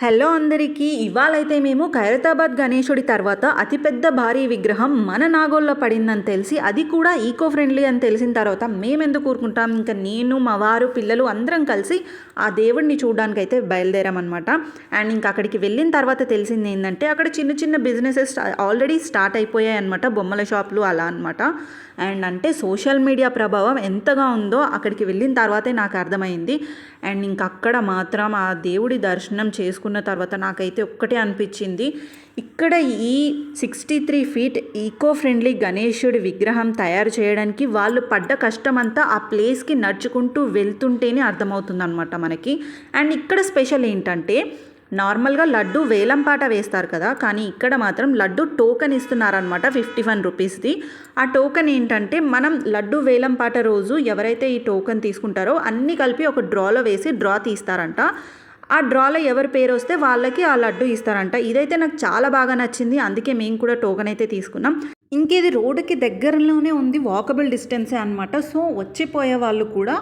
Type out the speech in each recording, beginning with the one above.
Hello అందరికీ ఇవాళైతే మేము ఖైరతాబాద్ గణేశుడి తర్వాత అతిపెద్ద భారీ విగ్రహం మన నాగోల్లో పడిందని తెలిసి అది కూడా ఈకో ఫ్రెండ్లీ అని తెలిసిన తర్వాత మేమెందుకు ఊరుకుంటాం, ఇంకా నేను మా వారు పిల్లలు అందరం కలిసి ఆ దేవుడిని చూడడానికి అయితే బయలుదేరామన్నమాట. అండ్ ఇంకా అక్కడికి వెళ్ళిన తర్వాత తెలిసింది ఏంటంటే అక్కడ చిన్న చిన్న బిజినెసెస్ ఆల్రెడీ స్టార్ట్ అయిపోయాయి అనమాట, బొమ్మల షాపులు అలా అనమాట. అండ్ అంటే సోషల్ మీడియా ప్రభావం ఎంతగా ఉందో అక్కడికి వెళ్ళిన తర్వాతే నాకు అర్థమైంది. అండ్ ఇంక అక్కడ మాత్రం ఆ దేవుడి దర్శనం చేసుకున్న తర్వాత నాకైతే ఒక్కటే అనిపించింది, ఇక్కడ ఈ 63 ఫీట్ ఈకో ఫ్రెండ్లీ గణేశుడి విగ్రహం తయారు చేయడానికి వాళ్ళు పడ్డ కష్టమంతా ఆ ప్లేస్కి నడుచుకుంటూ వెళ్తుంటేనే అర్థమవుతుంది అనమాట మనకి. అండ్ ఇక్కడ స్పెషల్ ఏంటంటే నార్మల్గా లడ్డు వేలంపాట వేస్తారు కదా, కానీ ఇక్కడ మాత్రం లడ్డు టోకెన్ ఇస్తున్నారనమాట 51 రూపీస్ది. ఆ టోకెన్ ఏంటంటే మనం లడ్డు వేలంపాట రోజు ఎవరైతే ఈ టోకెన్ తీసుకుంటారో అన్నీ కలిపి ఒక డ్రాలో వేసి డ్రా తీస్తారంట. ఆ డ్రాలో ఎవరి పేరు వస్తే వాళ్ళకి ఆ లడ్డు ఇస్తారంట. ఇదైతే నాకు చాలా బాగా నచ్చింది, అందుకే మేము కూడా టోకెన్ అయితే తీసుకున్నాం. ఇంకేది రోడ్డుకి దగ్గరలోనే ఉంది, వాకబుల్ డిస్టెన్సే అనమాట. సో వచ్చిపోయే వాళ్ళు కూడా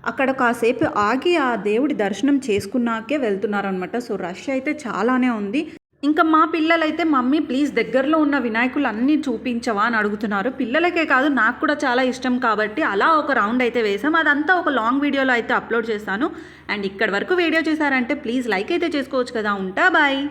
అక్కడ కాసేపు ఆగి ఆ దేవుడి దర్శనం చేసుకున్నాకే వెళ్తున్నారనమాట. సో రష్ అయితే చాలానే ఉంది. ఇంకా మా పిల్లలైతే మమ్మీ ప్లీజ్ దగ్గరలో ఉన్న వినాయకులు అన్నీ చూపించవా అని అడుగుతున్నారు. పిల్లలకే కాదు నాకు కూడా చాలా ఇష్టం కాబట్టి అలా ఒక రౌండ్ అయితే వేసాం. అదంతా ఒక లాంగ్ వీడియోలో అయితే అప్లోడ్ చేస్తాను. అండ్ ఇక్కడి వరకు వీడియో చూసారంటే ప్లీజ్ లైక్ అయితే చేసుకోవచ్చు కదా. ఉంటా బాయ్.